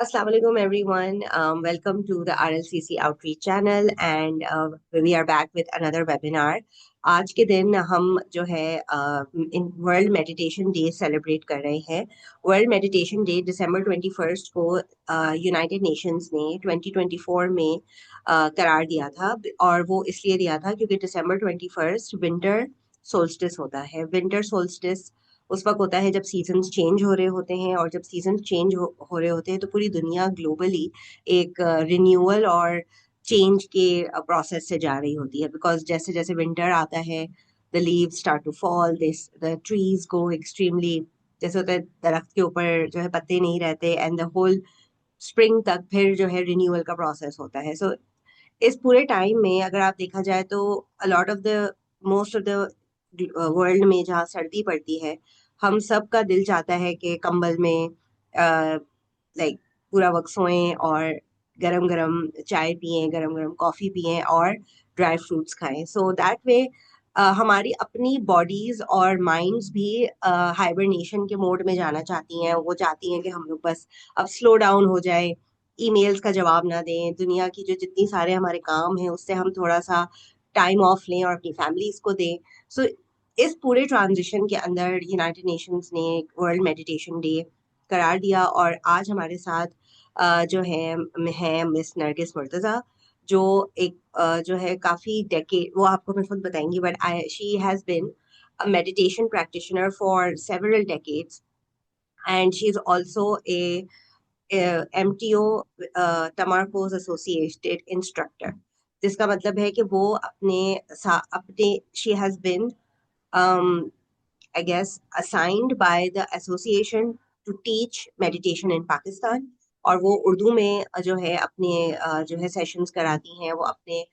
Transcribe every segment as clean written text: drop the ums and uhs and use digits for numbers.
Assalamu alaikum everyone. Welcome to the RLCC outreach channel and we are back with another webinar. आज के दिन हम जो है in world meditation day celebrate कर रहे हैं। वर्ल्ड मेडिटेशन डे दिसंबर 21 को यूनाइटेड नेशंस ने 2024 में करार दिया था और वो इसलिए दिया था क्योंकि दिसंबर 21 विंटर सोल्स्टिस होता है। विंटर सोल्स्टिस उस वक्त होता है जब सीजन्स चेंज हो रहे होते हैं और जब सीजन चेंज हो रहे होते हैं तो पूरी दुनिया ग्लोबली एक रिन्यूअल और चेंज के प्रोसेस से जा रही होती है। बिकॉज जैसे जैसे विंटर आता है the leaves start to fall, this the trees go extremely, जैसे होता है दरख्त के ऊपर जो है पत्ते नहीं रहते एंड द होल स्प्रिंग तक फिर जो है रिन्यूअल का प्रोसेस होता है। सो इस पूरे टाइम में अगर आप देखा जाए तो a lot of the most of the world में जहाँ सर्दी पड़ती है हम सब का दिल चाहता है कि कंबल में लाइक पूरा वक्त सोएं और गरम गरम चाय पिएं, गरम गरम कॉफी पिएं और ड्राई फ्रूट्स खाएं। सो दैट वे हमारी अपनी बॉडीज और माइंड्स भी हाइबरनेशन के मोड में जाना चाहती हैं। वो चाहती हैं कि हम लोग बस अब स्लो डाउन हो जाए, ईमेल्स का जवाब ना दें, दुनिया की जो जितनी सारे हमारे काम हैं उससे हम थोड़ा सा टाइम ऑफ लें और अपनी फैमिलीज को दें। सो इस पूरे ट्रांजिशन के अंदर यूनाइटेड नेशंस ने वर्ल्ड मेडिटेशन डे करार दिया और आज हमारे साथ जो है मिस नरगिस मुर्तजा, जो एक जो है काफी डेकेड, वो आपको मैं खुद बताएंगी, but I she has been a meditation practitioner for several decades and she is also a MTO Tamarkoz Associated instructor, जिसका मतलब है कि वो अपने she has been I guess assigned by the association to teach meditation in Pakistan और वो उर्दू में जो है अपने जो है सेशंस कराती हैं। वो अपने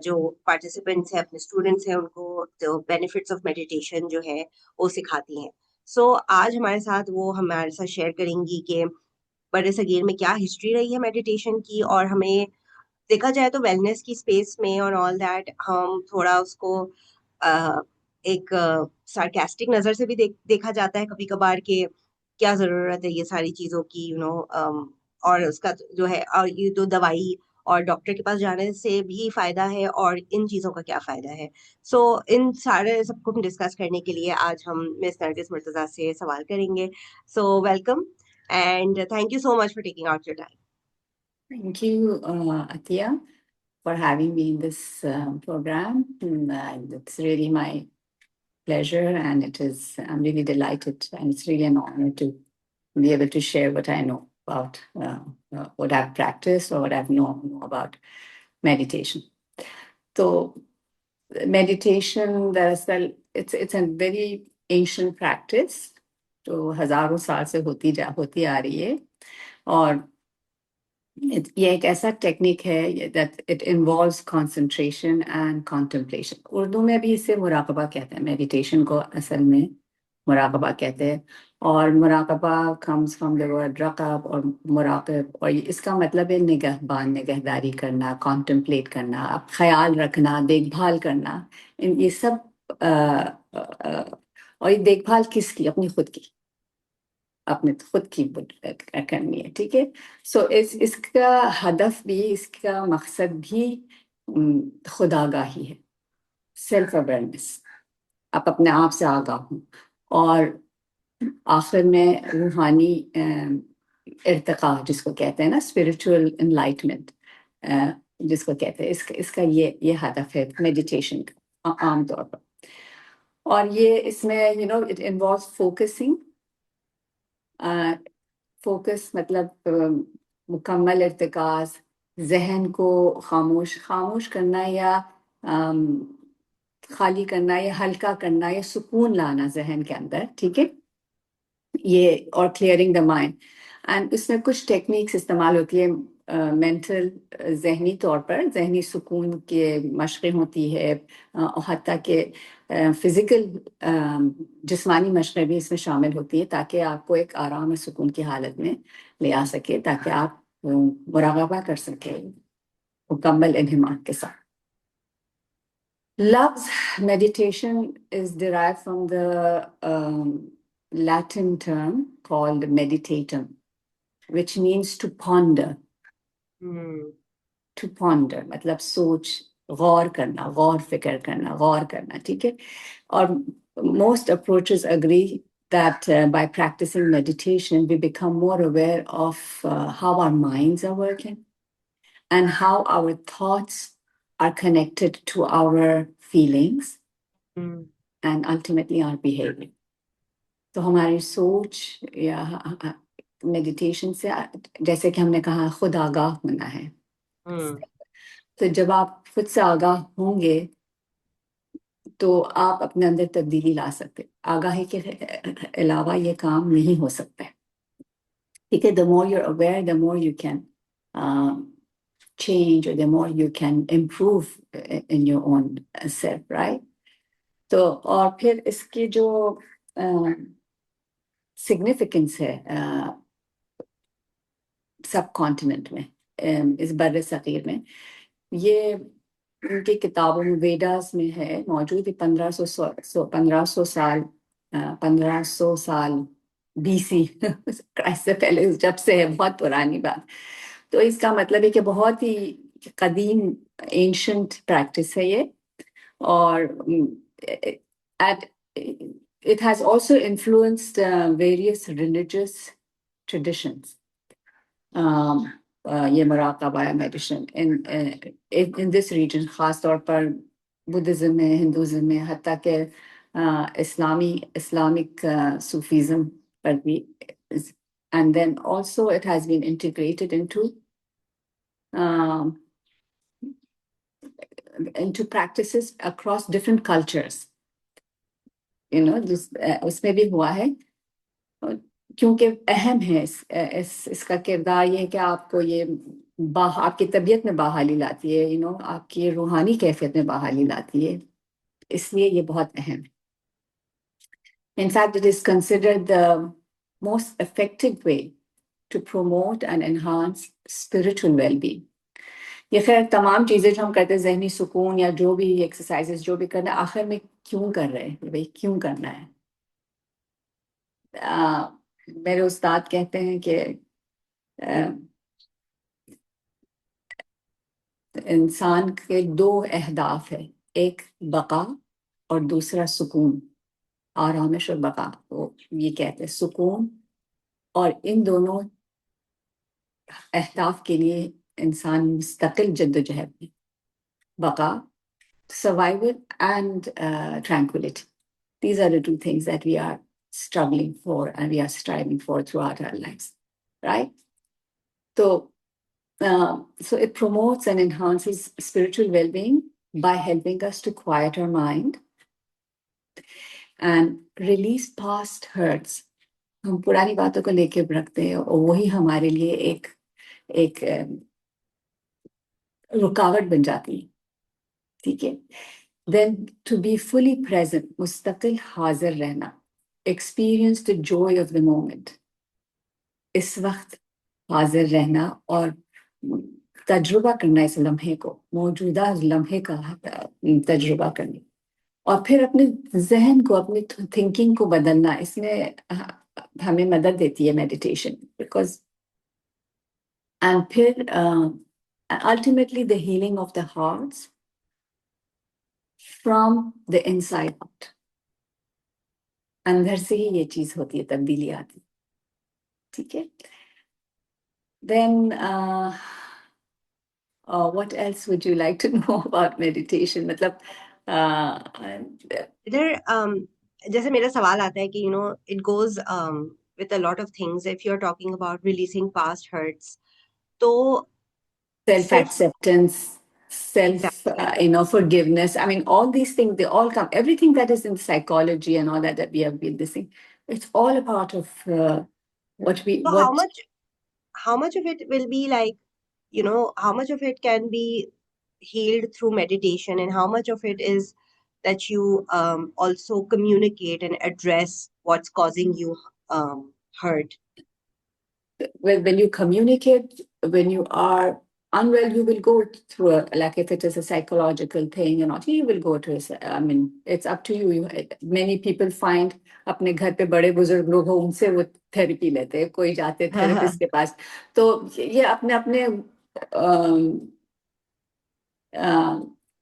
जो पार्टिसिपेंट्स हैं, अपने स्टूडेंट्स हैं, उनको जो बेनिफिट्स ऑफ मेडिटेशन जो है वो सिखाती हैं। सो आज हमारे साथ वो हमारे साथ शेयर करेंगी कि बड़े सगीर में क्या हिस्ट्री रही है मेडिटेशन की और हमें देखा जाए तो वेलनेस की स्पेस में और ऑल दैट हम थोड़ा उसको एक सार्केस्टिक नजर से भी देखा जाता है कभी कभार के क्या जरूरत है ये सारी चीजों की, और उसका जो है और ये तो दवाई और डॉक्टर के पास जाने से भी फायदा है और इन चीजों का क्या फायदा है। सो इन सारे सबको हम डिस्कस करने के लिए आज हम मिस नरगिस मुर्तजा से सवाल करेंगे। So welcome and thank you so much for taking out your time. Thank you, Athiya, for having me in this program. And it's really my pleasure, and I'm really delighted, and it's really an honor to be able to share what I know about what I've practiced or what I've known about meditation. So, meditation, it's a very ancient practice, जो हजारों साल से होती आ रही है और ये एक ऐसा टेक्निक है that it involves concentration and contemplation. Urdu में भी इसे मुराकबा कहते हैं, मेडिटेशन को असल में मुराकबा कहते हैं। और मुराकबा comes from the word रक़ब और मुराक़ब, और इसका मतलब है निगहबान, निगहदारी करना, contemplate करना, अब ख्याल रखना, देखभाल करना। ये सब और ये देखभाल किसकी? अपनी खुद की, अपने खुद की करनी है, ठीक है। सो इसका हदफ भी, इसका मकसद भी खुदागाही है, सेल्फ अवेयरनेस, आप अपने आप से आगाह हो और आखिर में रूहानी इर्तिका जिसको कहते हैं ना, स्पिरिचुअल एनलाइटमेंट जिसको कहते हैं, इसका ये हदफ है मेडिटेशन का आमतौर पर। और ये इसमें इट इन्वॉल्व्स फोकसिंग। फोकस मतलब मुकम्मल इर्तिकाज़, जहन को खामोश करना या खाली करना या हल्का करना या सुकून लाना जहन के अंदर, ठीक है, ये, और क्लियरिंग द माइंड। एंड इसमें कुछ टेक्निक्स इस्तेमाल होती है मेंटल, जहनी तौर पर जहनी सुकून के मशक़ें होती है, और हत्ता के फिज़िकल जिस्मानी मशक़ें भी इसमें शामिल होती हैं ताकि आपको एक आराम और सुकून की हालत में ले आ सके, ताकि आप मुराक़बा कर सके मुकम्मल इन्हिमाक के साथ। लफ्ज़ meditation is derived from the Latin term called meditatum, which means to ponder. Hmm. To ponder मतलब सोच, गौर करना, गौर फिक्र करना, गौर करना, ठीक है? और most approaches agree that by practicing meditation, we become more aware of how our minds are working and how our thoughts are connected to our feelings Hmm. and ultimately our behavior. तो हमारी सोच या meditation से, जैसे कि हमने कहा, खुद आगाह होना है. Hmm. तो जब आप खुद से आगाह होंगे तो आप अपने अंदर तब्दीली ला सकते. आगाही के अलावा ये काम नहीं हो सकता है. ठीक है? The more you're aware, the more you can change, or the more you can improve in your own self, right? तो और फिर इसकी जो सिग्निफिकेंस है सब कॉन्टिनेंट में, इस बर्रे सगीर में, ये उनकी किताबों में, वेदास में है मौजूद. 1500 साल BC क्राइस्ट से पहले, जब से है, बहुत पुरानी बात. तो इसका मतलब है कि बहुत ही कदीम एंशंट प्रैक्टिस है ये. और it has also influenced various religious traditions. ये मुराक़बा मेडिटेशन in this region, खास तौर पर बुद्धिज्म में, हिंदुज़म में, हत्ता के इस्लामिक सूफीज़म पर भी. And then also it has been integrated into practices across different cultures. You know, उसमें भी हुआ है, क्योंकि अहम है इसका किरदार. ये है कि आपको ये आपकी तबीयत में बहाली लाती है, you know, आपकी रूहानी कैफियत में बहाली लाती है, इसलिए ये बहुत अहम है. In fact, it is considered the most effective way to promote and enhance spiritual well-being. ये खैर तमाम चीजें जो हम करते हैं, जहनी सुकून या जो भी एक्सरसाइजेस जो भी करना है, आखिर में क्यों कर रहे हैं भाई, क्यों करना है? मेरे उस्ताद कहते हैं कि इंसान के 2 अहदाफ है, एक बका और दूसरा सुकून, आरामिश और बका. वो ये कहते हैं सुकून, और इन दोनों अहदाफ के लिए इंसान मुस्तकिल जद्दोजहद में. बका, survival, and tranquility. These are the 2 things that we are struggling for and we are striving for throughout our lives, right? So it promotes and enhances spiritual well-being by helping us to quiet our mind and release past hurts. हम पुरानी बातों को लेके रखते हैं और वही हमारे लिए एक रुकावट बन जाती है. ठीक है? Then to be fully present, मुस्तकिल हाजिर रहना, experience the joy of the moment. इस वक्त हाजिर रहना और तजुर्बा करना इस लम्हे को, मौजूदा लम्हे का तजुर्बा करना, और फिर अपने जहन को, अपनी थिंकिंग को बदलना. इसमें हमें मदद देती है मेडिटेशन, बिकॉज एंड फिर ultimately the healing of the hearts from the inside out. अंदर से ही ये चीज होती है, तब्दीली आती. ठीक है? Then what else would you like to know about meditation? मतलब इधर जैसे मेरा सवाल आता है कि it goes with a lot of things. If you're talking about releasing past hurts, तो self-acceptance, forgiveness. I mean, all these things, they all come. Everything that is in psychology and all that we have been listening, it's all a part of what we. So what how much of it will be like, how much of it can be healed through meditation, and how much of it is that you also communicate and address what's causing you hurt? when you communicate, when you are unwell, you will go through like if it is a psychological thing or not, you will go to I mean, it's up to you. Many people find अपने घर पे बड़े बुजुर्ग लोग हो उनसे वो therapy लेते हैं, कोई जाते थेरेपिस्ट के पास, तो ये अपने अपने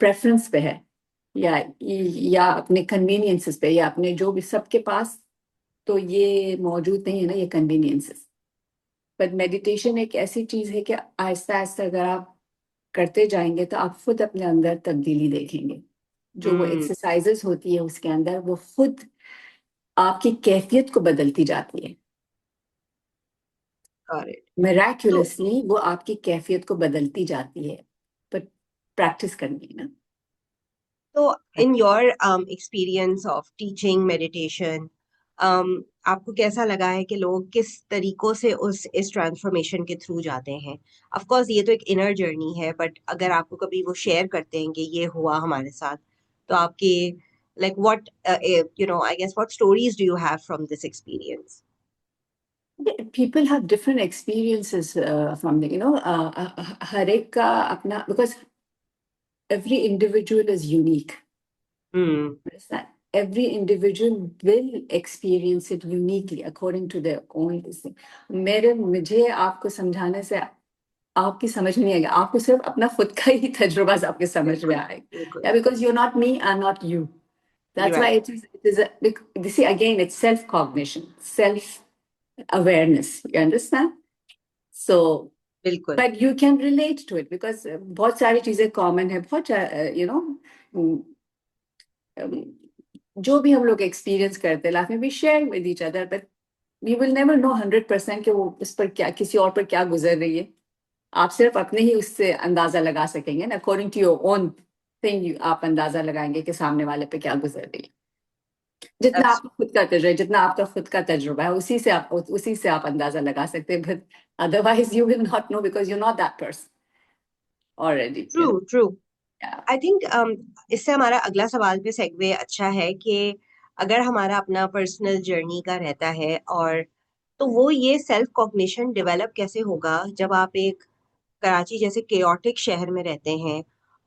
प्रेफरेंस पे है, या अपने कन्वीनियंसेस पे, या अपने जो भी, सबके पास तो ये मौजूद नहीं है ना ये कन्वीनियंसेस। बट मेडिटेशन एक ऐसी चीज है कि आहिस्ता आहिस्ता अगर आप करते जाएंगे तो आप खुद अपने अंदर तब्दीली देखेंगे। जो वो एक्सरसाइजेस होती है उसके अंदर वो खुद आपकी कैफियत को बदलती जाती है। मिराक्युलसली वो आपकी कैफियत को बदलती जाती है, पर प्रैक्टिस करनी है ना। तो in your experience of teaching meditation, आपको कैसा लगा है कि लोग किस तरीकों से इस ट्रांसफॉर्मेशन के थ्रू जाते हैं? ऑफ कोर्स ये तो एक इनर जर्नी है, बट अगर आपको कभी वो शेयर करते हैं कि ये हुआ हमारे साथ, तो आपके like what I guess what stories do you have from this experience? People have different experiences from the, हर एक का अपना, because every individual is unique. Understand? Every individual will experience it uniquely according to their own thing. मुझे आपको समझाने से आपकी समझ नहीं आएगा, आपको सिर्फ अपना खुद का ही तजुर्बा आपके समझ में आएगा, because you're not me, I'm not you. That's why it is you see, again, it's self-cognition, self-awareness, you understand? So, but you can relate to it because बहुत सारी चीजें common है, बहुत जो भी हम लोग एक्सपीरियंस करते हैं लाइफ में, we share with each other, but we will never know 100% कि वो उस पर क्या, किसी और पर क्या गुजर रही है। आप सिर्फ अपने ही उससे अंदाजा लगा सकेंगे ना, according to your own thing आप अंदाजा लगाएंगे कि सामने वाले पे क्या गुजर रही है। जितना आपका खुद का तजुर्बा है, जितना आपका खुद का तजुर्बा है, उसी से आप अंदाजा लगा सकते हैं, but otherwise you will not know because you not that person already. True. I think इससे हमारा अगला सवाल पे सेगवे अच्छा है कि अगर हमारा अपना पर्सनल जर्नी का रहता है, और तो वो ये सेल्फ कॉग्निशन डेवलप कैसे होगा जब आप एक कराची जैसे केओटिक शहर में रहते हैं।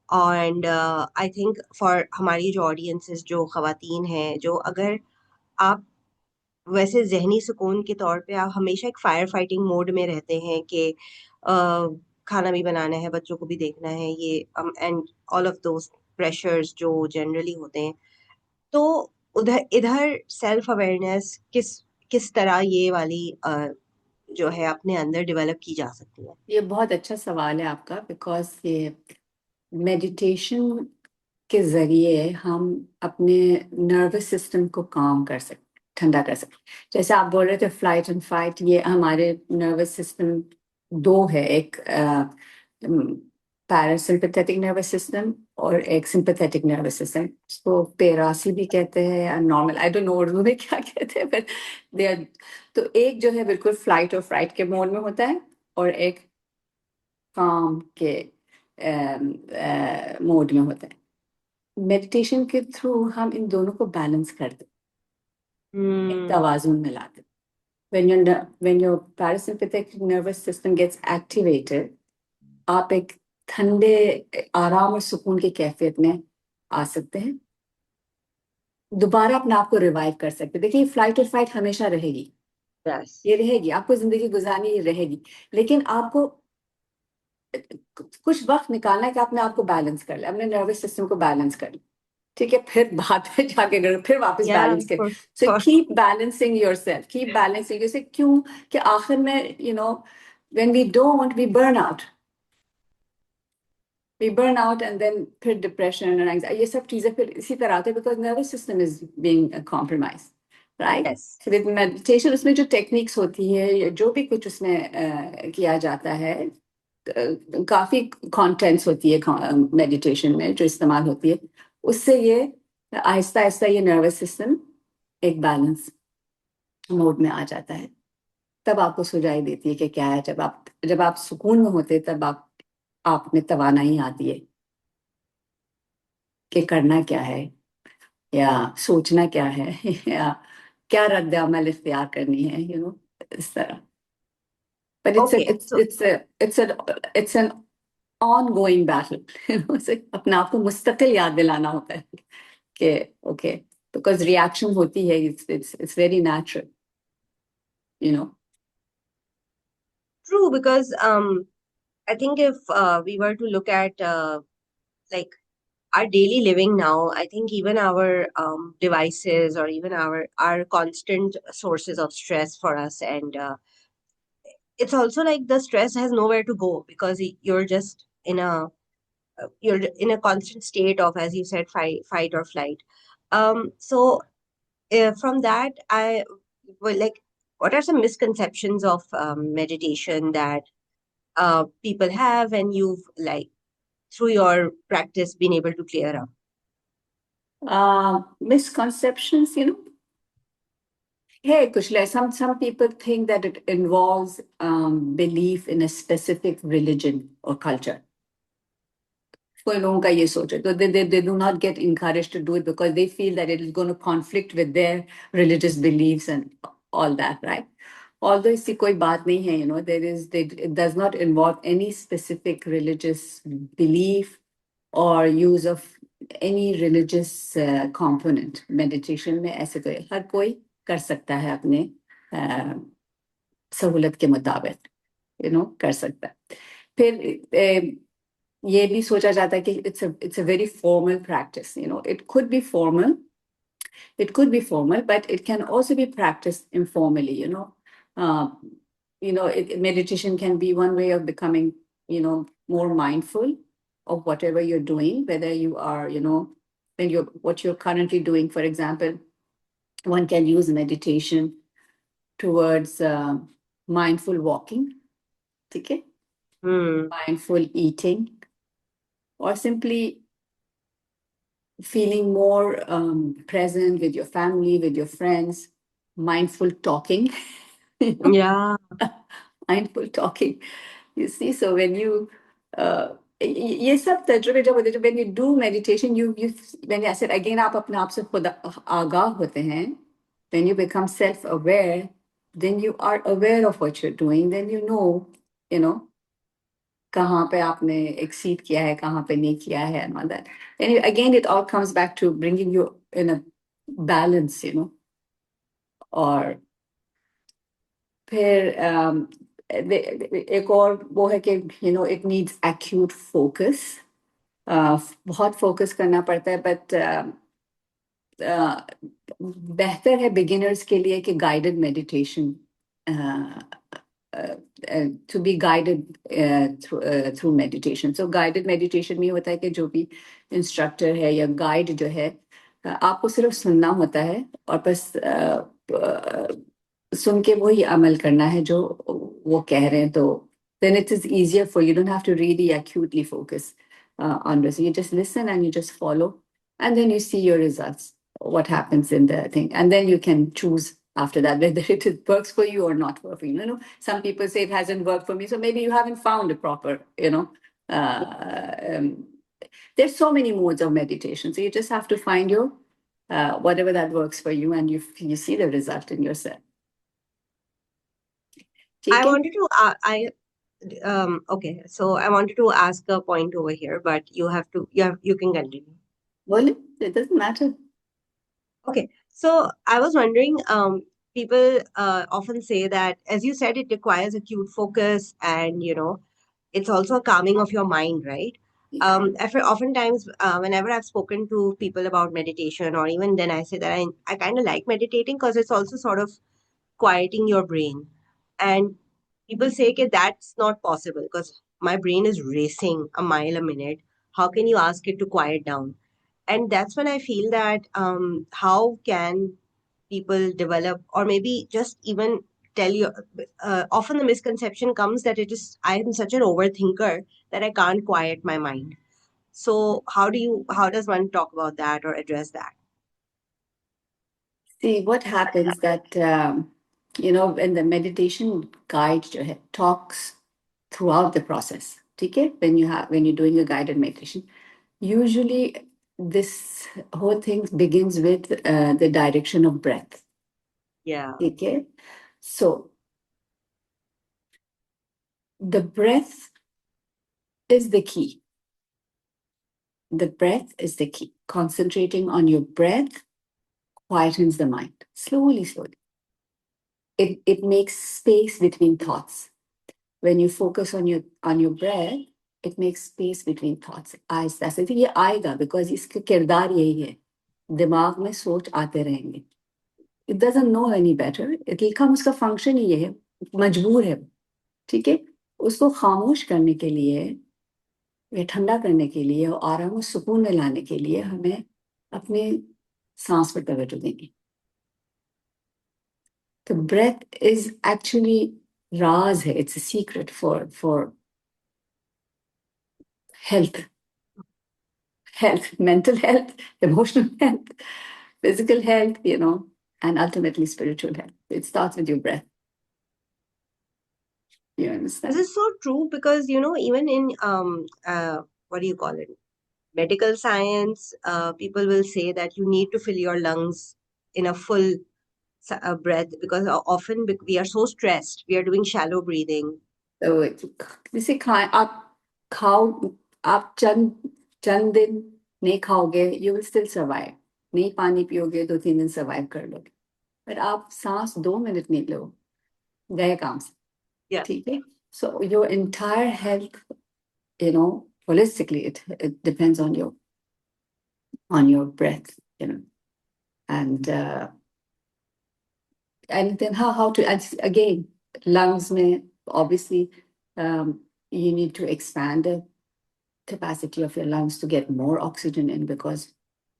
एंड आई थिंक फॉर हमारी जो ऑडियंसेस, जो खवातीन हैं, जो अगर आप वैसे जहनी सुकून के तौर पे आप हमेशा एक फायर फाइटिंग मोड में रहते हैं कि खाना भी बनाना है, बच्चों को भी देखना है, ये and all of those pressures जो जनरली होते हैं, तो उधर इधर सेल्फ अवेयरनेस किस किस तरह ये वाली जो है अपने अंदर डेवलप की जा सकती है? ये बहुत अच्छा सवाल है आपका, बिकॉज ये मेडिटेशन के जरिए हम अपने नर्वस सिस्टम को काम कर सकते, ठंडा कर सकते। जैसे आप बोल रहे थे फ्लाइट एंड फाइट, ये हमारे नर्वस सिस्टम दो है, एक पैरासिम्पैथेटिक नर्वस सिस्टम और एक सिंपैथेटिक नर्वस सिस्टम। इसको पेरासी भी कहते हैं या normal, I don't know Urdu में क्या कहते हैं, बट दे आर, तो एक जो है बिल्कुल फ्लाइट और फ्राइट के मोड में होता है, और एक काम के मोड में होता है। मेडिटेशन के थ्रू हम इन दोनों को बैलेंस करते, एक तवाज़ुन में लाते। when your parasympathetic nervous system gets activated, आप एक ठंडे आराम और सुकून की कैफियत में आ सकते हैं, दोबारा अपने आप को रिवाइव कर सकते हैं। देखिए फ्लाइट और फाइट हमेशा रहेगी, ये रहेगी, आपको जिंदगी गुजारनी ये रहेगी, लेकिन आपको कुछ वक्त निकालना है कि अपने आप को बैलेंस कर ले, अपने नर्वस सिस्टम को बैलेंस कर ले, ठीक है, फिर बाद में जाके अगर फिर वापस बैलेंस कर। So keep balancing yourself, keep balancing yourself. क्यों कि आखिर में when we don't, we burn out, and then फिर डिप्रेशन और एंजाइटी, ये सब चीजें फिर इसी तरह आते हैं, because nervous system is being compromised, right? So with meditation उसमें जो टेक्निक्स होती है, जो भी कुछ उसमें किया जाता है, काफी कंटेंट्स होती है मेडिटेशन में जो इस्तेमाल होती है, उससे ये आहिस्ता आहिस्ता ये नर्वस सिस्टम एक बैलेंस मोड में आ जाता है। तब आपको सुझाई देती है कि क्या है, जब आप सुकून में होते तब आप में तवानाई आती है कि करना क्या है, या सोचना क्या है, या क्या रद्द अमल इख्तियार करनी है, इस तरह। But it's an ongoing battle. So अपने आप को मुस्तकिल याद दिलाना होता है कि okay, because reaction होती है, it's very natural, you know. True, because I think if we were to look at like our daily living now, I think even our devices or even our constant sources of stress for us, and it's also like the stress has nowhere to go because you're just in a you're in a constant state of, as you said, fight or flight. So from that, I well, like, what are some misconceptions of meditation that people have, and you've like through your practice been able to clear up? Misconceptions, you know. Hey, Kushla, some people think that it involves belief in a specific religion or culture. कोई लोगों का ये सोच है, तो they do not get encouraged to do it because they feel that it is going to conflict with their religious beliefs and all that, right? Although इसकी कोई बात नहीं है, you know, it does not involve any specific religious belief or use of any religious component. Meditation में ऐसे कोई हर कोई कर सकता है अपने सहूलत के मुताबिक, you know, कर सकता है. फिर ये भी सोचा जाता है कि it's a very formal practice, you know. It could be formal, but it can also be practiced informally, you know. Meditation can be one way of becoming, you know, more mindful of whatever you're doing, whether you are, you know, what you're currently doing. For example, one can use meditation towards mindful walking, okay? Mindful eating, or simply feeling more present with your family, with your friends, mindful talking. You know? Yeah. Mindful talking. You see, so when you ये सब तजुर्बे जब होते हैं, when you do meditation, when I said again, आप अपने आप से खुद आगाह होते हैं, when you become self-aware, then you are aware of what you're doing, then you know, कहाँ पे आपने exceed किया है, कहाँ पे नहीं किया है, and all that. And again, it all comes back to bringing you in a balance, you know. और फिर एक और वो है कि, you know, it needs acute focus. बहुत focus करना पड़ता है, but बेहतर है beginners के लिए कि guided meditation to be guided through meditation. So guided meditation में होता है कि जो भी instructor है या guide जो है, आपको सिर्फ सुनना होता है और बस सुन के वही अमल करना है जो वो कह रहे हैं. तो then it is easier for you. You don't have to really acutely focus on this. You just listen and you just follow, and then you see your results, what happens in the thing, and then you can choose after that whether it works for you or not for you. You know, some people say it hasn't worked for me, so maybe you haven't found a proper, you know. There's so many modes of meditation, so you just have to find your whatever that works for you, and you see the result in yourself. I wanted to okay, so I wanted to ask a point over here, but you can continue. Well, it doesn't matter. Okay, so I was wondering, people often say that, as you said, it requires acute focus, and you know, it's also a calming of your mind, right? Oftentimes, whenever I've spoken to people about meditation, or even then, I say that I kind of like meditating because it's also sort of quieting your brain. And people say that that's not possible because my brain is racing a mile a minute. How can you ask it to quiet down? And that's when I feel that how can people develop, or maybe just even tell you, often the misconception comes that I am such an overthinker that I can't quiet my mind. So how does one talk about that or address that? See, what happens that, you know, when the meditation guide talks throughout the process, okay? When you're doing a guided meditation, usually this whole thing begins with the direction of breath. Yeah. Okay? So the breath is the key. The breath is the key. Concentrating on your breath quietens the mind. Slowly, slowly. It makes space between thoughts. When you focus on your breath, it makes space between thoughts. आहिस्ता ऐसे तो ये आएगा because इसका किरदार यही है. दिमाग में सोच आते रहेंगे. It doesn't know any better. It will come. उसका function ही ये है. मजबूर है. ठीक है. उसको खामोश करने के लिए, या ठंडा करने के लिए और आराम और सुकून में लाने के लिए हमें अपने सांस पर तवज्जो देंगे. The breath is actually राज है. It's a secret for health, mental health, emotional health, physical health, and ultimately spiritual health. It starts with your breath. You understand? This is so true because, even in, what do you call it? Medical science, people will say that you need to fill your lungs in a full breath because often we are so stressed. We are doing shallow breathing. So जैसे खाओ आप चंद दिन नहीं खाओगे, you will still survive. नहीं पानी पियोगे 2-3 दिन survive कर लोगे. But आप सांस 2 मिनट नहीं लो, गए काम से. Yeah. ठीक है. So your entire health, holistically, it depends on your breath, and then how to, again, lungs may obviously, you need to expand the capacity of your lungs to get more oxygen in, because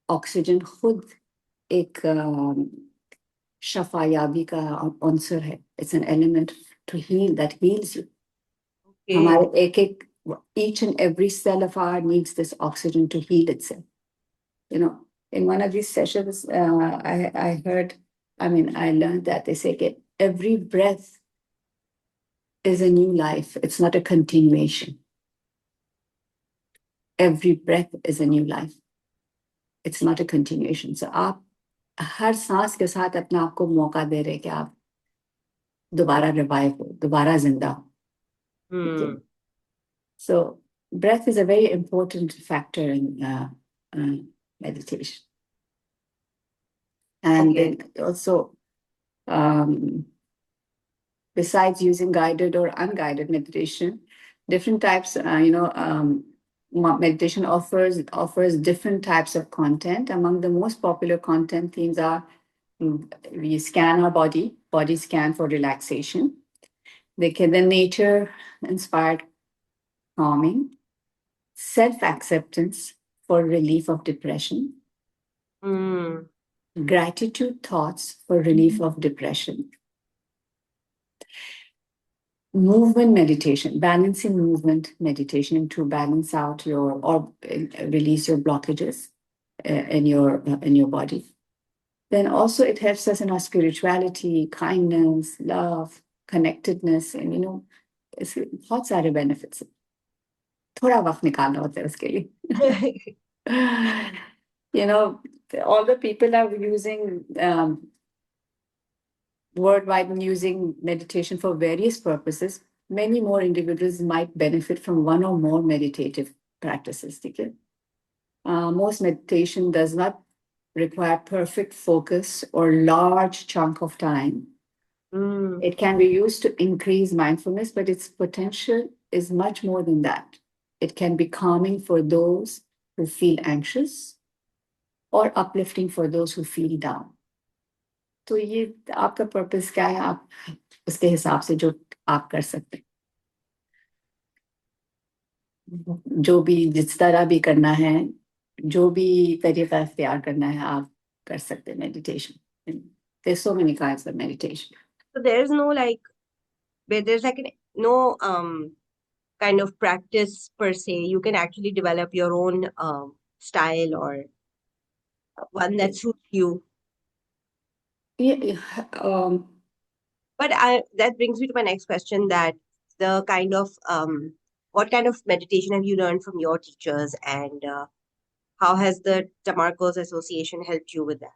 oxygen खुद एक शफायाबी का answer है. It's an element to heal, that heals you. Okay. हमारे each and every cell of ours needs this oxygen to heal itself. In one of these sessions, I learned that they say that every breath is a new life. It's not a continuation. Every breath is a new life. It's not a continuation. So आप हर सांस के साथ अपने आप को मौका दे रहे कि आप दोबारा रिवाइव हो, दोबारा जिंदा हो. Okay. So breath is a very important factor in meditation. And then also, besides using guided or unguided meditation, different types, meditation offers different types of content. Among the most popular content themes are, we scan our body scan for relaxation. The nature-inspired calming, self-acceptance for relief of depression, gratitude thoughts for relief of depression, movement meditation, balancing movement meditation to balance out or release your blockages in your body. Then also it helps us in our spirituality, kindness, love, connectedness, and it's बहुत सारे benefits. थोड़ा वक्त निकालना होता है उसके लिए. All the people are using worldwide using meditation for various purposes. Many more individuals might benefit from one or more meditative practices. Okay? Most meditation does not require perfect focus or large chunk of time. It can be used to increase mindfulness, but its potential is much more than that. It can be calming for those who feel anxious or uplifting for those who feel down. तो ये आपका purpose क्या है, आप उसके हिसाब से जो आप कर सकते हैं, जो भी जिस तरह भी करना है, जो भी तरीका इख्तियार करना है, आप कर सकते हैं meditation. There's so many kinds of meditation. So there's no no kind of practice per se. You can actually develop your own style or one that suits you. Yeah. But that brings me to my next question, that the kind of what kind of meditation have you learned from your teachers, and how has the Tamarkoz Association helped you with that?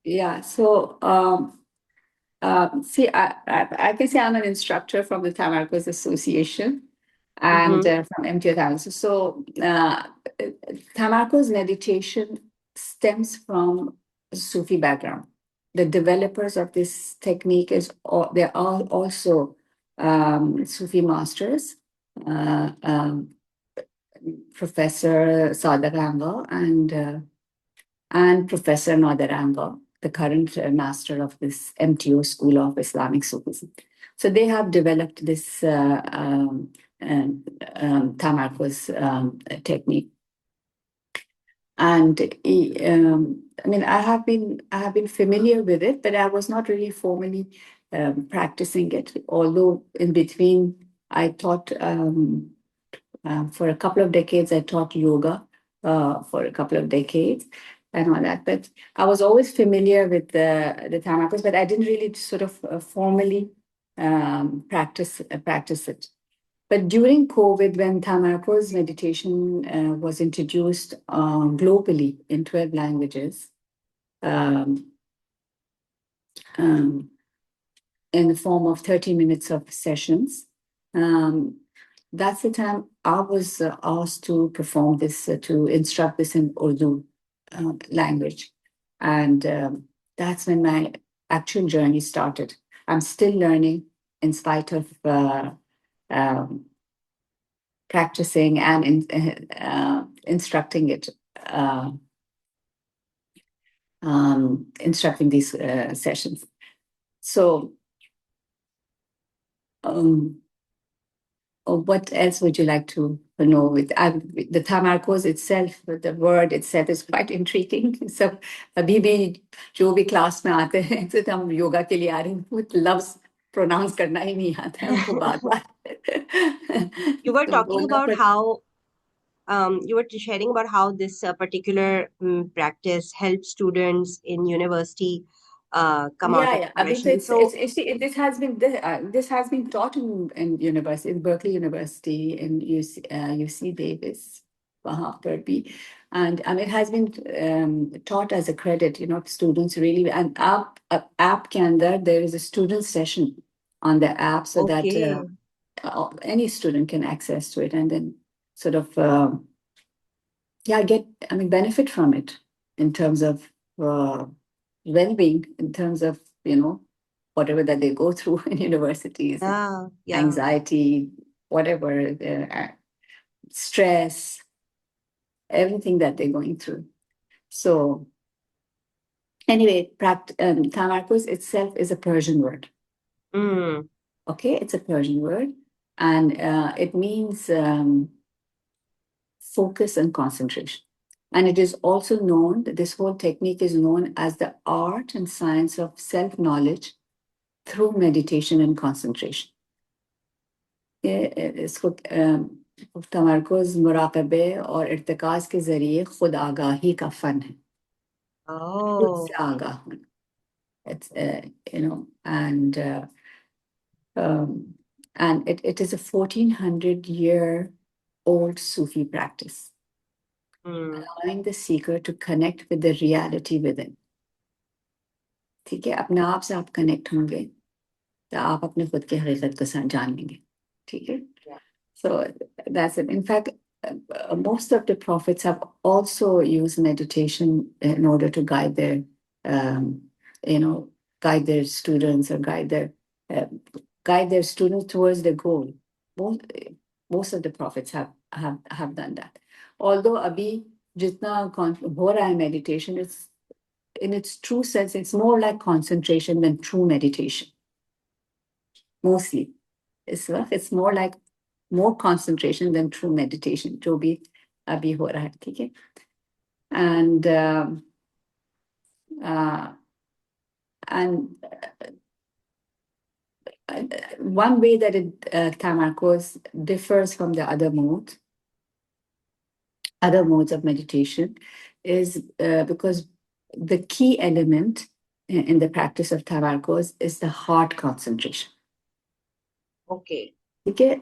Yeah, so see, I can say I'm an instructor from the Tamarkoz Association, and Mm-hmm. from MTO Thalamus. So Tamarkoz meditation stems from Sufi background. The developers of this technique they are also Sufi masters, Professor Sadar Anga and Professor Nader Anga, the current master of this MTO School of Islamic Sufism. So they have developed this Tamarkoz technique. And I mean, I have been familiar with it, but I was not really formally practicing it. Although in between, I taught for a couple of decades. I taught yoga for a couple of decades and all that. But I was always familiar with the Tamarkoz, but I didn't really sort of formally practice it. But during COVID, when Tamarkoz meditation was introduced globally in 12 languages, um, in the form of 30 minutes of sessions, that's the time I was asked to perform this, to instruct this in Urdu language. And that's when my actual journey started. I'm still learning in spite of practicing and instructing it, instructing these sessions. So, what else would you like to know? With the Tamarkoz itself, the word itself is quite intriguing. So, अभी भी जो भी class में आते हैं, तो हम योगा के लिए आ रहे हैं, वो लफ्ज प्रोनाउंस करना ही नहीं आता है उनको बार-बार. You were तो talking बोलना about पड़ता. how you were sharing about how this particular practice helps students in university come out of Yeah. I mean, depression. So, this has been taught in university, in Berkeley University, in UC Davis, वहाँ पर भी, and I mean, it has been taught as a credit. You know, students really, and app के अंदर there is a student session on the app, so that okay. any student can access to it, and then sort of benefit from it in terms of well-being, in terms of, you know, whatever that they go through in universities, Yeah, yeah. anxiety, whatever, stress, everything that they're going through. So anyway, Tamarkoz itself is a Persian word. Mm. Okay, it's a Persian word, and it means focus and concentration. And it is also known, this whole technique is known as the art and science of self-knowledge through meditation and concentration. इसको तमरकुज़, मुराक़बे और इर्तिकाज़ के ज़रिए खुद आगाही का फ़न है. खुद से Oh. आगाह होना. It's, you know, and it is a 1400-year-old Sufi practice, allowing the seeker to connect with the reality within. ठीक है, अपने आप से आप कनेक्ट होंगे तो आप अपने खुद की हकीकत को जान लेंगे. ठीक है. So that's it. In fact, most of the prophets have also used meditation in order to guide their, guide their students or guide their students towards the goal. Most of the prophets have done that. Although abhi jitna ho raha hai meditation, it's in its true sense, it's more like concentration than true meditation. Mostly, it's more like more concentration than true meditation. जो भी अभी हो रहा है, ठीक है? And one way that Tamarkoz differs from the other modes of meditation is because the key element in the practice of Tamarkoz is the heart concentration. Okay. Okay.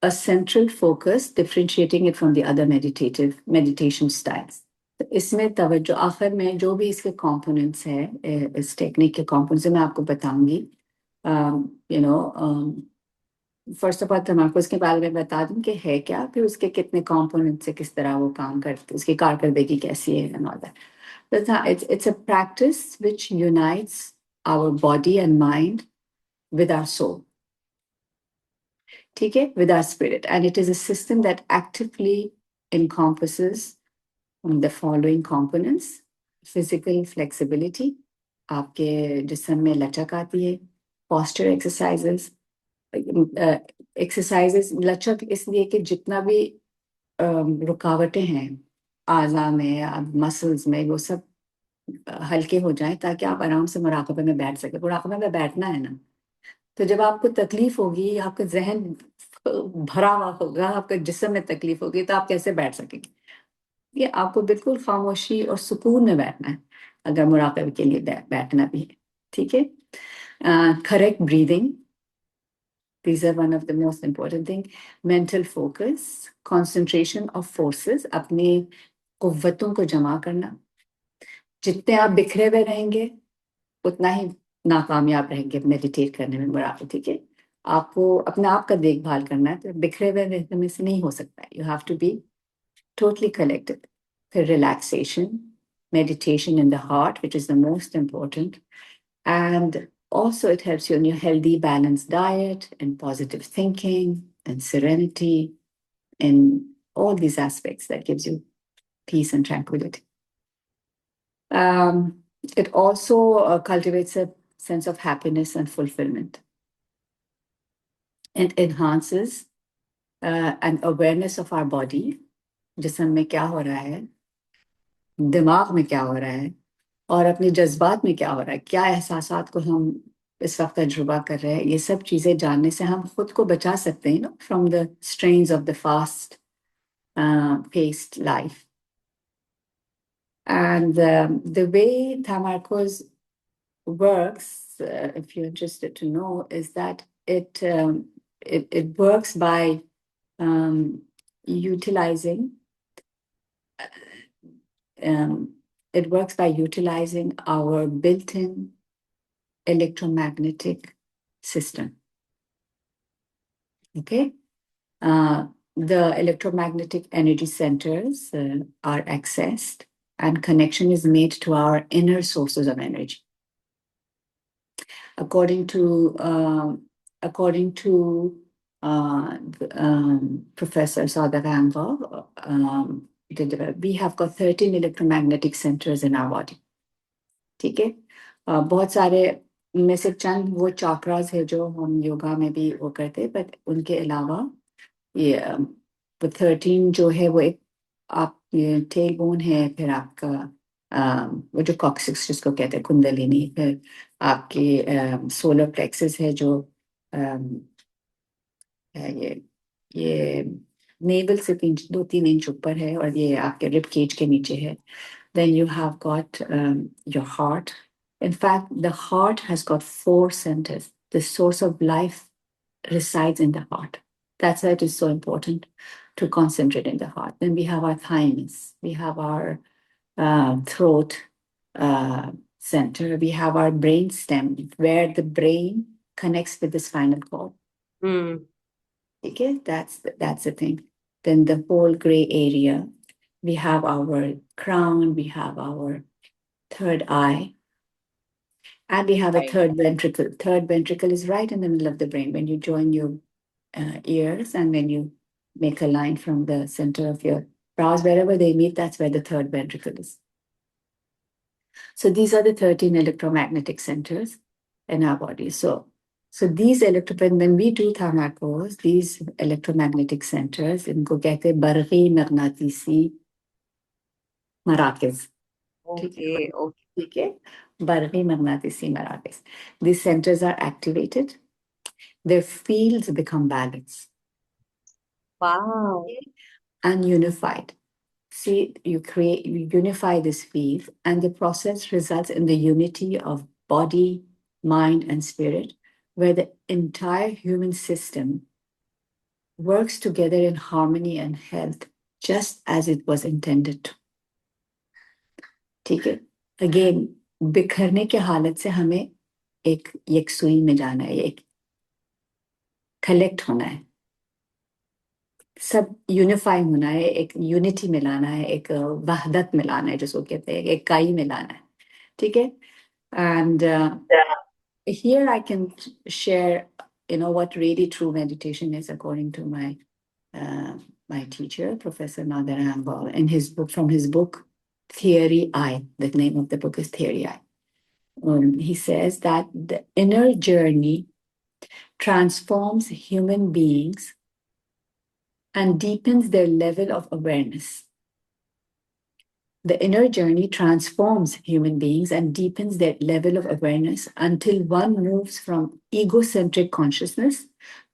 A central focus, differentiating it from the other meditation styles. तो इसमें तवज्जो, आखिर में जो भी इसके components है, इस टेक्निक के components मैं आपको बताऊंगी. फर्स्ट ऑफ ऑल तमारकोज के बारे में बता दूं कि है क्या, फिर उसके कितने कंपोनेंट्स से किस तरह वो काम करते, उसकी कारकर्दगी कैसी है and all that. It's a practice which unites our body and mind with our soul. ठीक है, with our spirit, and it is a system that actively encompasses the following components: physical flexibility, आपके जिस्म में लचक आती है; posture exercises, exercises लचक इसलिए कि जितना भी रुकावटें हैं आज़ा में, अब मसल्स में, वो सब हल्के हो जाएं ताकि आप आराम से मुराकबे में बैठ सके. मुराकबे में बैठना है ना, तो जब आपको तकलीफ होगी, आपका जहन भरा हुआ होगा, आपका जिस्म में तकलीफ होगी, तो आप कैसे बैठ सकेंगे? ये आपको बिल्कुल खामोशी और सुकून में बैठना है अगर मुराकबे के लिए बैठना भी है. ठीक है. Correct breathing, these are one of the most important thing. Mental focus, concentration of forces, अपने कुव्वतों को जमा करना. जितने आप बिखरे हुए रहेंगे उतना ही नाकामयाब रहेंगे मेडिटेट करने में मुराकबा. ठीक है. आपको अपने आप का देखभाल करना है, तो बिखरे हुए रहने में से नहीं हो सकता. You have to be totally collected. फिर relaxation, meditation in the heart, which is the most important. And also it helps you in your healthy, balanced diet and positive thinking and serenity and all these aspects that gives you peace and tranquility. It also cultivates a sense of happiness and fulfillment. It enhances an awareness of our body, जिस्म में क्या हो रहा है, दिमाग में क्या हो रहा है, और अपने जज्बात में क्या हो रहा है, क्या एहसासात को हम इस वक्त तजुर्बा कर रहे हैं. ये सब चीज़ें जानने से हम खुद को बचा सकते हैं, from the strains of the fast paced life. And the way Tamarkoz works, if you're interested to know, is that it works by utilizing our built-in electromagnetic system. Okay. The electromagnetic energy centers are accessed and connection is made to our inner sources of energy. According to Professor Sadaganga, we have got 13 electromagnetic centers in our body. ठीक है. बहुत सारे में से चंद वो चक्रास है जो हम योगा में भी वो करते हैं, बट उनके अलावा ये 13 जो है वो एक आप टेल बोन है, फिर आपका वो जो कॉक्सिक्स जिसको कहते हैं कुंडलिनी, फिर आपकी सोलर प्लेक्सस है जो ये नेवल से 2-3 इंच ऊपर है, और ये आपके रिब केज के नीचे है. Then you have got your heart. In fact, the heart has got 4 centers. The source of life resides in the heart. That's why it is so important to concentrate in the heart. Then we have our thymus. We have our throat center. We have our brain stem, where the brain connects with the spinal cord. Okay, that's the thing. Then the whole gray area. We have our crown, we have our third eye, and we have a third ventricle. Third ventricle is right in the middle of the brain. When you join your ears and when you make a line from the center of your brows, wherever they meet, that's where the third ventricle is. So these are the 13 electromagnetic centers in our body. So these when we do Tamarkoz, these electromagnetic centers, इनको कहते हैं बरक़ी मग़नातीसी मराकज़. Okay. ठीक है. बरक़ी मग़नातीसी मराकज़. These centers are activated. Their fields become balanced. Wow. And unified. See, you unify this field, and the process results in the unity of body, mind, and spirit, where the entire human system works together in harmony and health, just as it was intended to. ठीक है. Again, बिखरने के हालत से हमें एक यकसुई में जाना है, एक कलेक्ट होना है, सब यूनिफाई होना है, एक यूनिटी में लाना है, एक वहदत में लाना है, जिसको कहते हैं एक इकाई में लाना है, ठीक है. And here I can share, what really true meditation is according to my teacher, Professor Nader Ambal, in his book, from his book Theory I. The name of the book is Theory I. He says that the inner journey transforms human beings and deepens their level of awareness. The inner journey transforms human beings and deepens their level of awareness until one moves from egocentric consciousness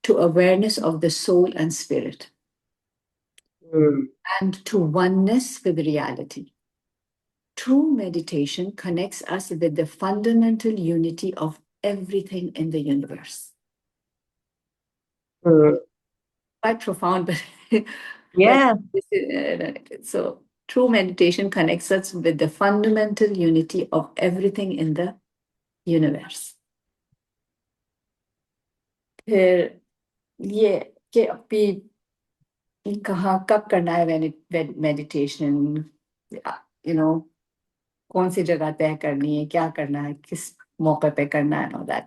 to awareness of the soul and spirit, and to oneness with reality. True meditation connects us with the fundamental unity of everything in the universe. Quite profound, but Yeah. So true meditation connects us with the fundamental unity of everything in the universe. फिर ये कि अभी कहाँ कब करना है meditation, कौन सी जगह तय करनी है, क्या करना है, किस मौके पे करना है, all that.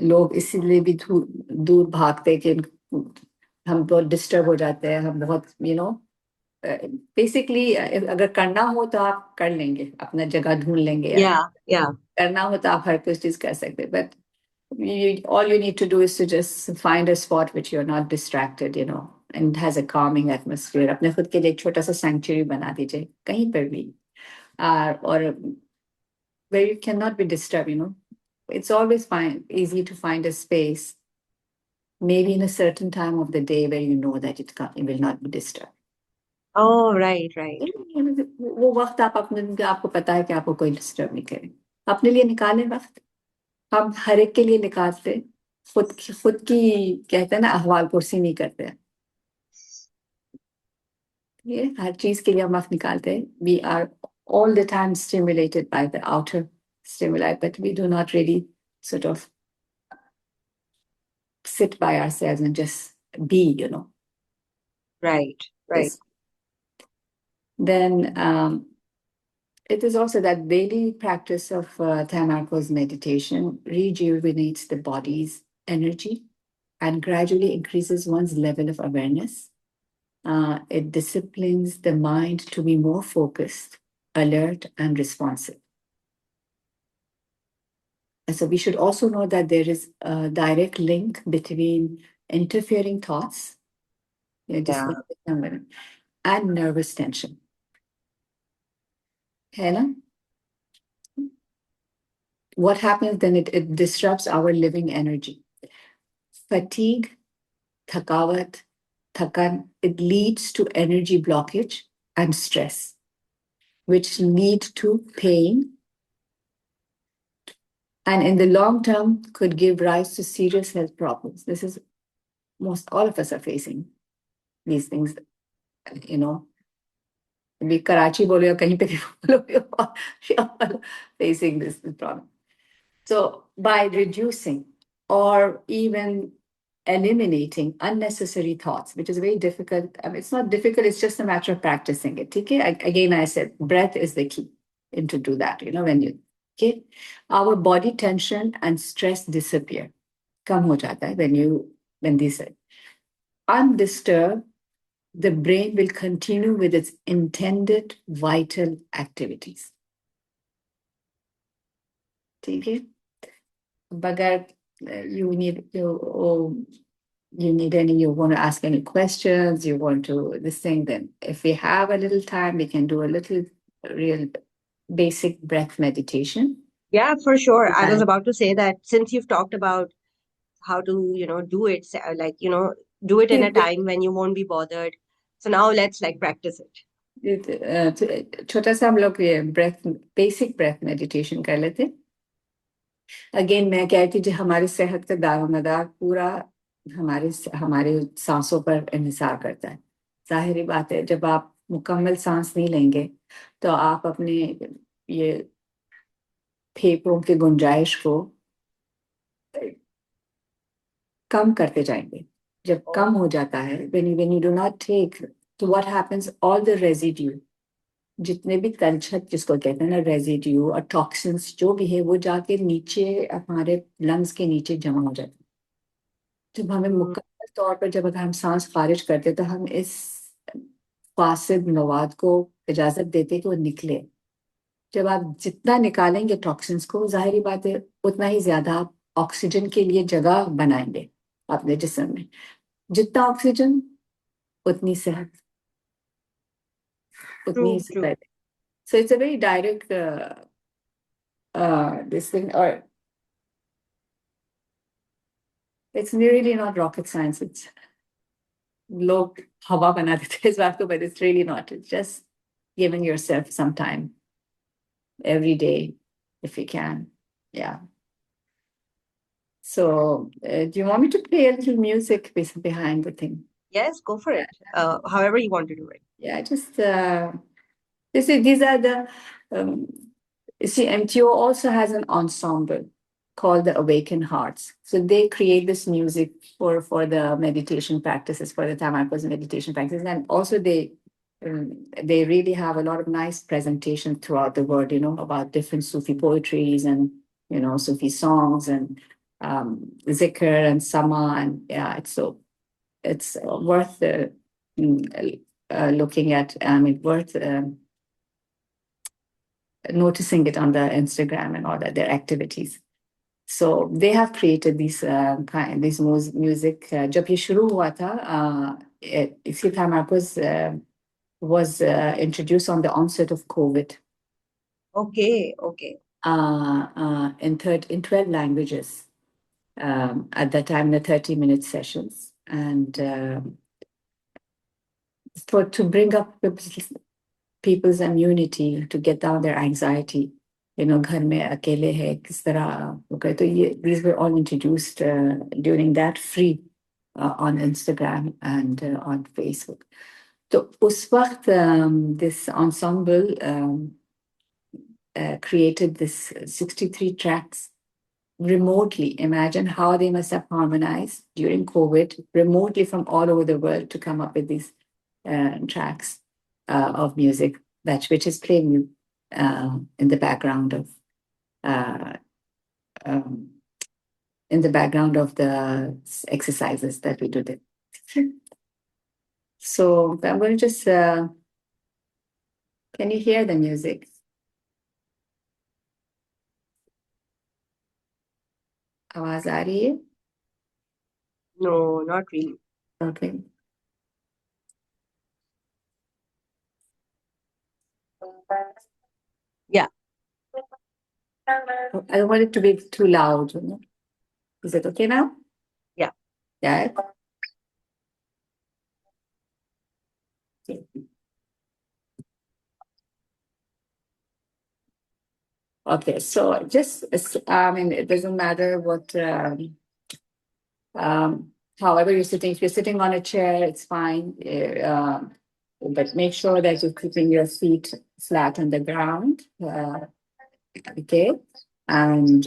लोग इसीलिए भी दूर भागते कि हम बहुत डिस्टर्ब हो जाते हैं, हम बहुत बेसिकली अगर करना हो तो आप कर लेंगे, अपना जगह ढूंढ लेंगे, Yeah. करना हो तो आप हर कुछ चीज कर सकते हैं, but all you need to do is to just find a spot which you're not distracted, and has a calming atmosphere. अपने खुद के लिए एक छोटा सा sanctuary बना दीजिए कहीं पर भी, और where you cannot be disturbed. It's always easy to find a space, maybe in a certain time of the day where you know that it will not be disturbed. Oh, right. वो वक्त आपको पता है कि आपको कोई disturb नहीं करे, अपने लिए निकालें वक्त. हम हर एक के लिए निकालते, खुद की कहते हैं ना अहवाल कुर्सी नहीं करते, ये हर चीज के लिए हम वक्त निकालते हैं. We are all the time stimulated by the outer stimuli, but we do not really sort of sit by ourselves and just be, Right. Then it is also that daily practice of Tamarkoz meditation rejuvenates the body's energy and gradually increases one's level of awareness. It disciplines the mind to be more focused, alert, and responsive. And so we should also know that there is a direct link between interfering thoughts, and nervous tension. Hannah? What happens then? It disrupts our living energy. Fatigue, thakawat, thakan, it leads to energy blockage and stress, which lead to pain, and in the long term could give rise to serious health problems. This is all of us are facing these things, We Karachi bole kahin pe facing this problem. So by reducing or even eliminating unnecessary thoughts, which is very difficult. I mean, it's not difficult, it's just a matter of practicing it. Okay? Again, I said breath is the key to do that, when you, okay? Our body tension and stress disappear. Kam ho jata hai when these are undisturbed, the brain will continue with its intended vital activities. Okay? But you want to ask any questions, you want to this thing, then if we have a little time, we can do a little real basic breath meditation. Yeah, for sure. I was about to say that since you've talked about how to, do it, do it in a time when you won't be bothered. So now let's practice it. छोटा सा हम लोग basic breath meditation कर लेते. Again मैं कहती थी हमारी सेहत का दारोमदार पूरा हमारे सांसों पर इन्हिसार करता है. जाहिर बात है जब आप मुकम्मल सांस नहीं लेंगे तो आप अपने ये फेफड़ों की गुंजाइश को कम करते जाएंगे. जब कम हो जाता है, when you do not take, तो what happens, all the residue, जितने भी तलछट जिसको कहते हैं ना, रेजिड्यू और टॉक्सिन्स जो भी है, वो जाके नीचे हमारे लंग्स के नीचे जमा हो जाते हैं. जब हमें मुकम्मल तौर पर, जब अगर हम सांस खारिज करते हैं, तो हम इस फासिद मवाद को इजाजत देते हैं कि वो निकले. जब आप जितना निकालेंगे टॉक्सिन्स को, जाहिर बात है उतना ही ज्यादा आप ऑक्सीजन के लिए जगह बनाएंगे अपने जिस्म में. जितना ऑक्सीजन उतनी सेहत, उतनी ही ट्रू. सेहत. So it's a very direct this thing, or it's really not rocket science. It's लोग हवा बना देते हैं इस बात को, but it's really not. It's just giving yourself some time every day if you can. Yeah. So do you want me to play a little music behind the thing? Yes, go for it. However you want to do it. Yeah, just these are the you see, MTO also has an ensemble called the Awakened Hearts. So they create this music for the meditation practices, for the Tamarkoz meditation practices, and also they really have a lot of nice presentation throughout the world, about different Sufi poetries and Sufi songs and zikr and sama, and yeah, it's worth looking at. I mean, worth noticing it on the Instagram and all that, their activities. So they have created these music. जब ये शुरू हुआ था, इसी Tamarkoz was introduced on the onset of COVID. Okay. In 12 languages at that time, in the 30-minute sessions, and to bring up people's immunity, to get down their anxiety. घर में अकेले है, किस तरह. Okay, तो these were all introduced during that free on Instagram and on Facebook. तो उस वक्त this ensemble created this 63 tracks remotely. Imagine how they must have harmonized during COVID, remotely from all over the world, to come up with these tracks of music, which is playing in the background of the exercises that we do there. So I'm going to just can you hear the music? आवाज आ रही है? No, not really. Okay. Yeah. I don't want it to be too loud. Is it okay now? Yeah. Yeah. Okay, so just, I mean, it doesn't matter what, however you're sitting. If you're sitting on a chair, it's fine. But make sure that you're keeping your feet flat on the ground. Okay, and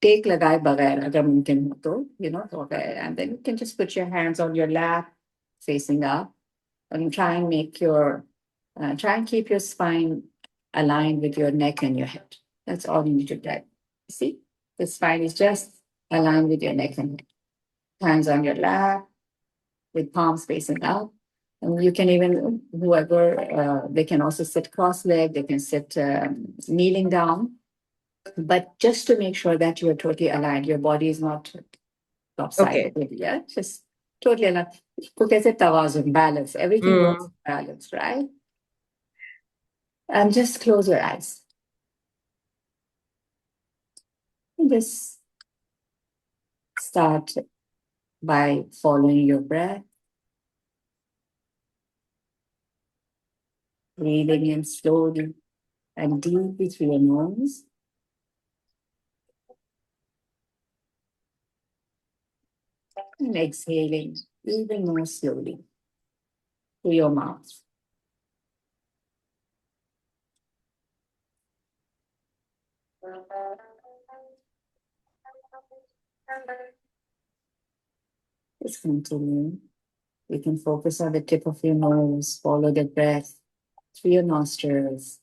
take lagaye bagair agar mumkin ho to, okay, and then you can just put your hands on your lap, facing up, and try and keep your spine aligned with your neck and your head. That's all you need to do. See, the spine is just aligned with your neck and head. Hands on your lap, with palms facing up. And you can even, whoever, they can also sit cross-legged, they can sit kneeling down. But just to make sure that you are totally aligned, your body is not lopsided. Okay. Yeah, just totally aligned. Balance. Everything works balance, right? And just close your eyes. And just start by following your breath. Breathing in slowly and deeply through your nose. And exhaling even more slowly through your mouth. Just continue. You can focus on the tip of your nose, follow the breath through your nostrils,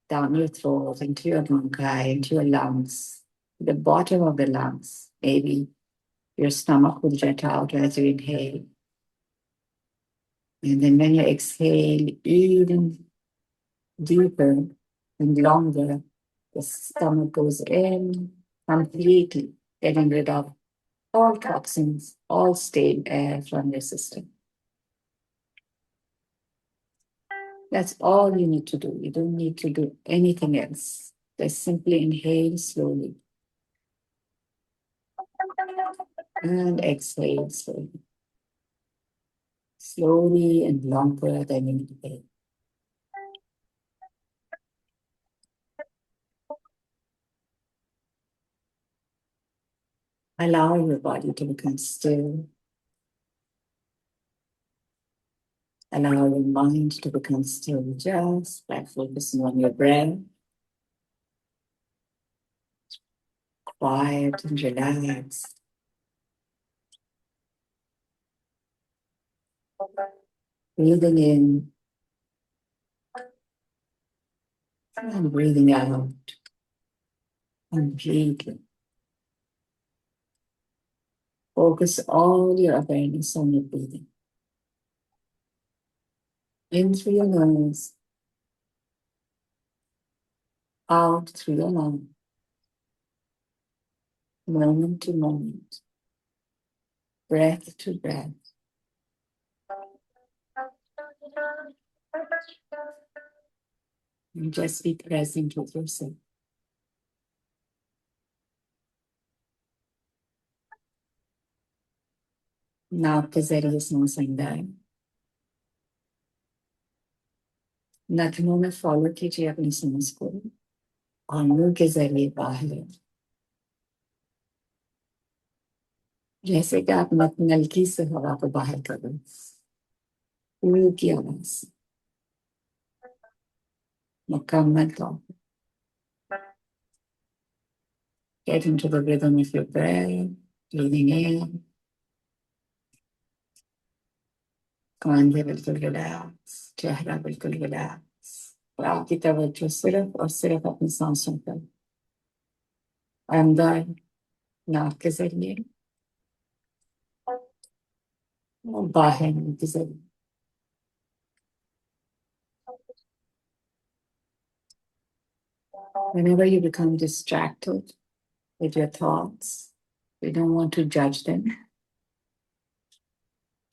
down your throat, into your bronchi, into your lungs, the bottom of the lungs. Maybe your stomach will jet out as you inhale. And then when you exhale, even deeper and longer, the stomach goes in completely, getting rid of all toxins, all stale air from your system. That's all you need to do. You don't need to do anything else. Just simply inhale slowly and exhale slowly. Slowly and longer than you inhale. Allow your body to become still. Allow your mind to become still just by focusing on your breath. Quiet and relaxed. Breathing in and breathing out completely. Focus all your awareness on your breathing. In through your nose, out through your mouth, moment to moment, breath to breath. And just be present with yourself. नाक के जरिए सांस अंदर है, नथनों में follow कीजिए अपनी सांस को और मुंह के जरिए बाहर, जैसे कि आप नलकी से हवा को बाहर कर रहे हैं, मुंह की आवाज मुकम्मल तौर पर. Get into the rhythm of your breath, breathing in. कांधे बिल्कुल रिलैक्स, चेहरा बिल्कुल रिलैक्स, और आपकी तवज्जो सिर्फ और सिर्फ अपनी सांसों पर. अंदर नाक के जरिए और बाहर मुंह के जरिए. Whenever you become distracted with your thoughts, you don't want to judge them.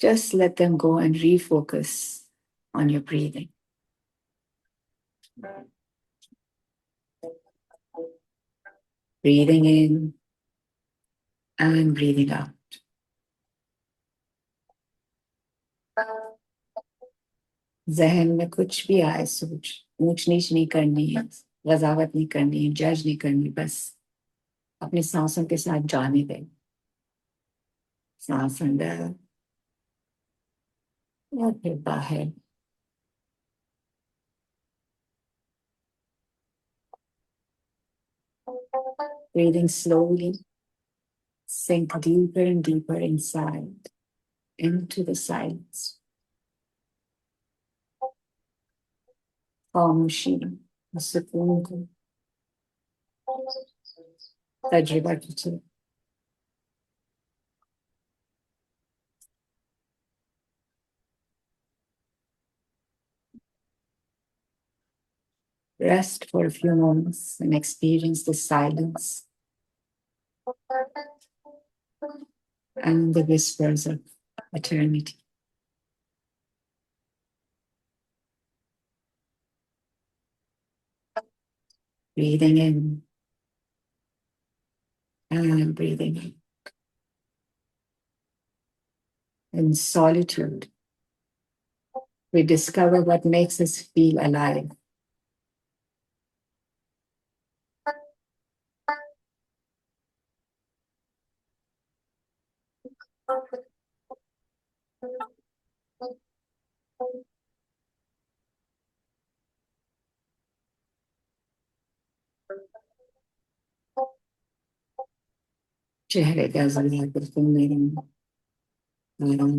Just let them go and refocus on your breathing. Breathing in and breathing out. जहन में कुछ भी आए सोच, ऊंच नीच नहीं करनी है, वजावत नहीं करनी है, जज नहीं करनी, बस अपनी सांसों के साथ जाने दें. सांस अंदर और फिर बाहर. Breathing slowly, sink deeper and deeper inside, into the silence. खामोशी, सुकून को तजुर्बा कीजिए. Rest for a few moments and experience the silence and the whispers of eternity. Breathing in and breathing out. In solitude, we discover what makes us feel alive. चेहरे का जरिया बिल्कुल नरम आराम,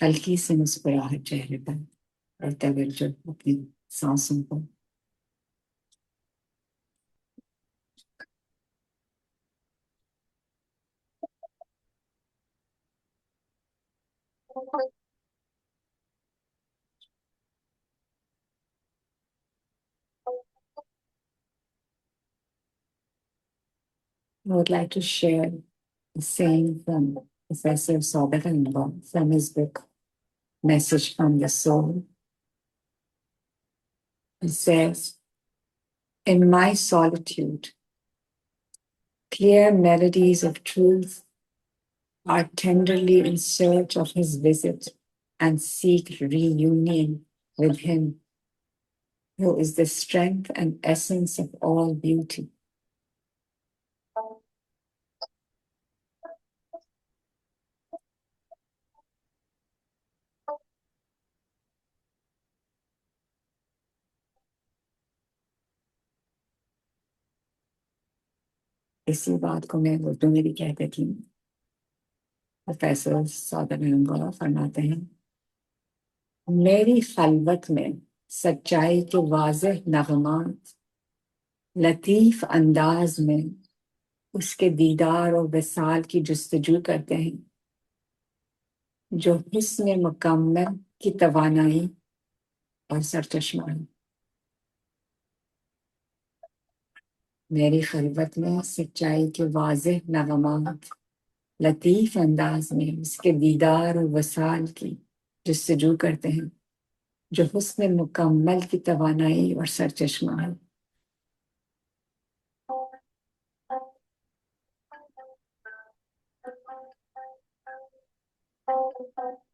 हल्की सी मुस्कुराहट चेहरे पर और तवज्जो अपनी सांसों को. I would like to share a saying from Professor Sobaranba from his book Message from the Soul. He says, "In my solitude, clear melodies of truth are tenderly in search of his visit and seek reunion with him, who is the strength and essence of all beauty." इसी बात को मैं उर्दू में भी कहती थी. Professor सौदागरंगा फरमाते हैं, मेरी खलवत में सच्चाई के वाज़ेह नगमात लतीफ अंदाज में उसके दीदार और विसाल की जुस्तजू करते हैं, जो हुस्न मुकम्मल की तवानाई और सरचश्मा है. मेरी खलवत में सच्चाई के वाज़ेह नगमात लतीफ अंदाज में उसके दीदार और वसाल की जुस्तजू करते हैं, जो हुस्न मुकम्मल की तवानाई और सरचश्मा है.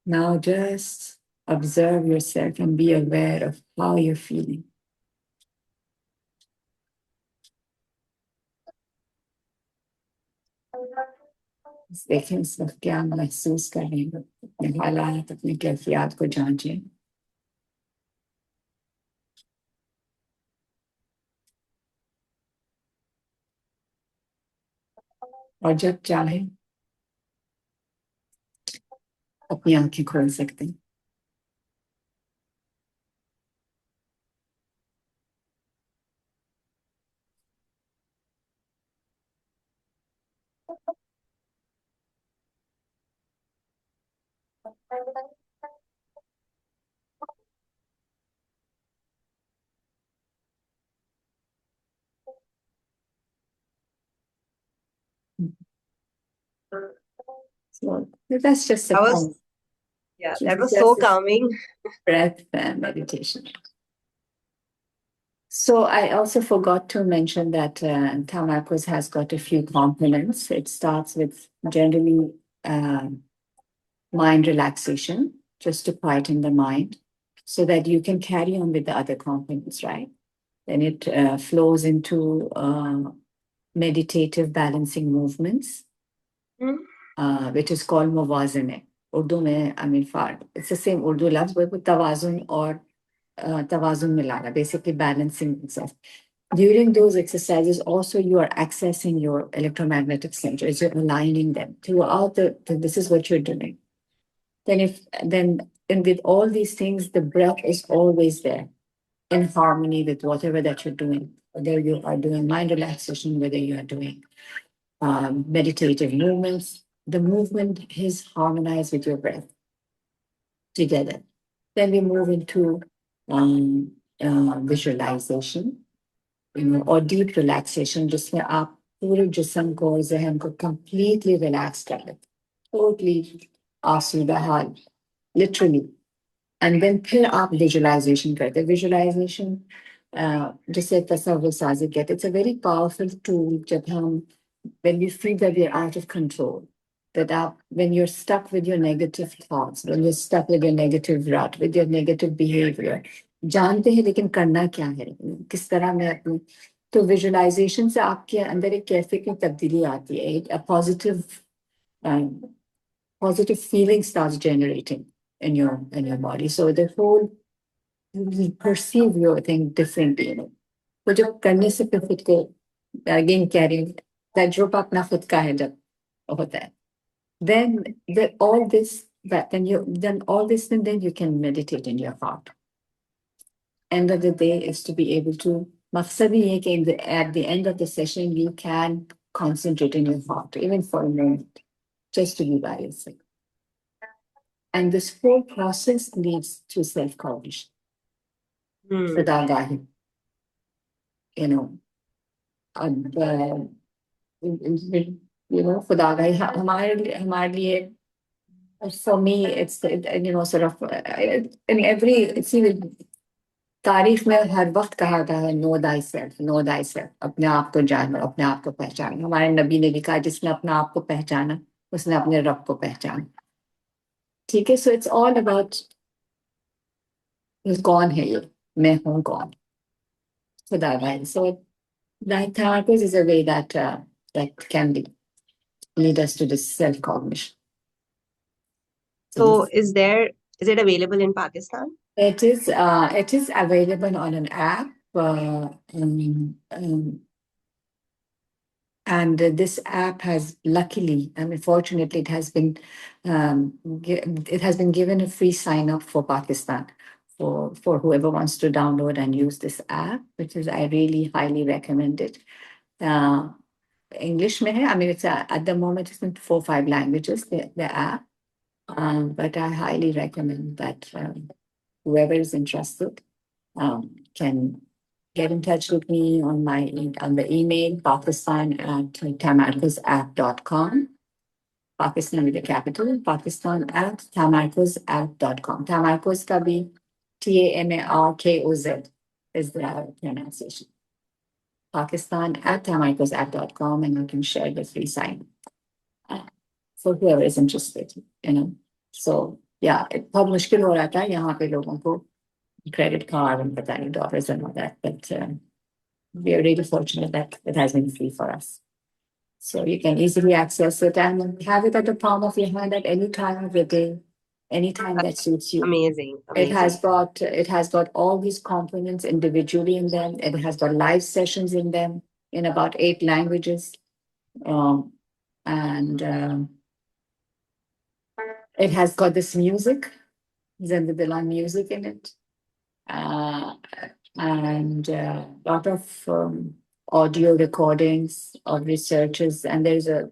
Now just observe yourself and be aware of how you're feeling. देखें इस वक्त क्या महसूस कर रहे हैं, अपने हालात, अपनी कैफियत को जांचें. और जब चाहें अपनी आंखें खोल सकते हैं. So that's just a That was, point. yeah, that It's was so just a calming. breath and meditation. So I also forgot to mention that Tamarkoz has got a few components. It starts with generally mind relaxation, just to quieten the mind, so that you can carry on with the other components, right? Then it flows into meditative balancing movements, which is called mawazane. Urdu mein, I mean, it's the same Urdu lafz, but with tawazun or tawazun milana, basically balancing itself. During those exercises, also you are accessing your electromagnetic centers, you're aligning them throughout this is what you're doing. And with all these things, the breath is always there in harmony with whatever that you're doing, whether you are doing mind relaxation, whether you are doing meditative movements, the movement is harmonized with your breath together. Then we move into visualization, or deep relaxation, जिसमें आप पूरे जिस्म को और ज़हन को completely relax कर लेते, totally आसूदा hall, literally. And then फिर आप visualization करते. Visualization जिसे तसव्वुर साज़ी कहते. It's a very powerful tool जब हम, when we feel that we're out of control, that when you're stuck with your negative thoughts, when you're stuck with your negative rut, with your negative behavior, जानते हैं लेकिन करना क्या है, किस तरह मैं अपनी, तो विजुलाइजेशन से आपके अंदर एक कैफे की तब्दीली आती है, a positive feeling starts generating in your body. So the whole, you perceive your thing differently. तो जब करने से फिर खुद को again carry तजुर्बा अपना खुद का है जब होता है, then all this, that then you then all this, and then you can meditate in your heart. End of the day is to be able to, मकसद ही है कि at the end of the session you can concentrate in your heart, even for a moment, just to be by yourself. And this whole process leads to self-cognition. खुदागाही, you know, खुदागाही हमारे लिए, for me, it's, sort of, in every, see, तारीख में हर वक्त कहा था है, know thyself, अपने आप को जानो, अपने आप को पहचानो. हमारे नबी ने लिखा, जिसने अपने आप को पहचाना उसने अपने रब को पहचाना. ठीक है, so it's all about कौन है ये, मैं हूँ कौन, खुदा भाई. So Tamarkoz is a way that that can lead us to this self-cognition. So is it available in Pakistan? It is available on an app, and this app has, luckily, I mean, fortunately, it has been given a free sign up for Pakistan for whoever wants to download and use this app, which is, I really highly recommend it. English mein hai, I mean, it's at the moment it's in 4-5 languages, the app, but I highly recommend that whoever is interested can get in touch with me on the email, pakistan@tamarkozapp.com. Pakistan with a capital, pakistan@tamarkozapp.com. Tamarkoz ka bhi Tamarkoz is the pronunciation. Pakistan@tamarkozapp.com, and you can share the free sign for whoever is interested, So yeah, बहुत मुश्किल हो रहा था यहाँ पे लोगों को credit card and dollars and all that, but we are really fortunate that it has been free for us. So you can easily access it and have it at the palm of your hand at any time of the day, any time that suits you. Amazing. It has got all these components individually in them. It has got live sessions in them in about 8 languages, and it has got this music, Zendabila music in it. And a lot of audio recordings of researchers, and there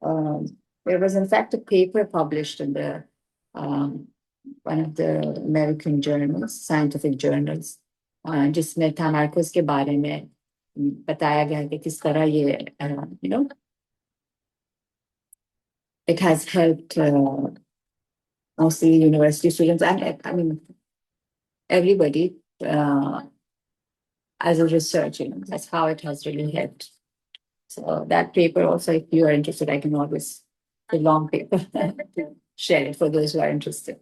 was in fact a paper published in the one of the American journals, scientific journals, जिसमें Tamarkoz के बारे में बताया गया कि किस तरह ये it has helped mostly university students, and I mean everybody as a research, that's how it has really helped. So that paper also, if you are interested, I can always, the long paper, share it for those who are interested.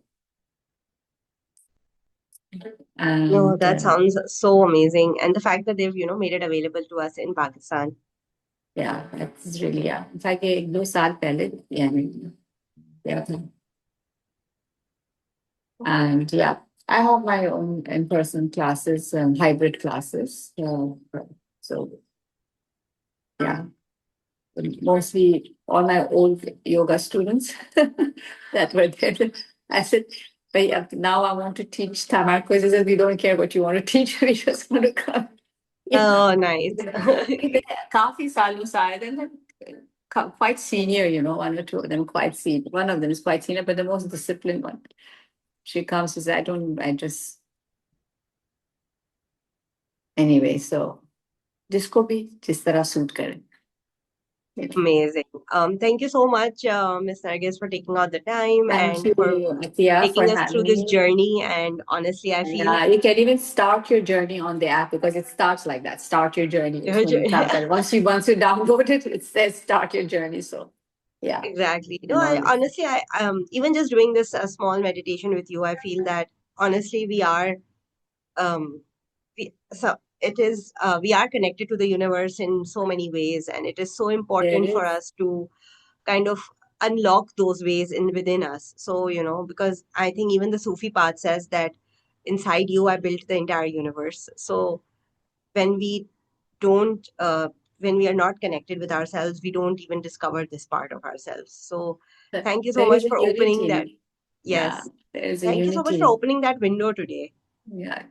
And, no, that sounds so amazing. And the fact that they've, made it available to us in Pakistan. Yeah, that's really, yeah. In fact, 2 साल पहले, yeah. And yeah, I have my own in-person classes and hybrid classes. So yeah, mostly all my old yoga students that were there. I said, but now I want to teach Tamarkoz. He said, we don't care what you want to teach. We just want to come. Oh, nice. Kafi salu side, and quite senior, one or two of them quite senior. One of them is quite senior, but the most disciplined one. She comes and says, anyway, so jisko bhi jis tarah suit kare. Amazing. Thank you so much, Ms. Nargess, for taking out the time Thank you, for Athiya, taking for us through this having me. journey. And honestly, I feel you can even start your journey on the app, because it starts like that. Start your journey. Once you download it, it says start your journey. So yeah, exactly. No, honestly, I even just doing this small meditation with you, I feel that honestly we are we are connected to the universe in so many ways, and it is so important for us to kind of unlock those ways within us. So because I think even the Sufi path says that inside you I built the entire universe. So when we don't when we are not connected with ourselves, we don't even discover this part of ourselves. So thank you so There much is a for opening that. unity. Yeah, Yes. there is a Thank you so much for unity. opening that window today. Yeah,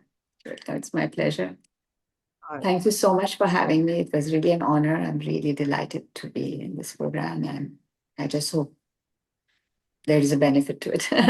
it's my pleasure. All right. Thank you so much for having me. It was really an honor. I'm really delighted to be in this program, and I just hope there is a benefit to it.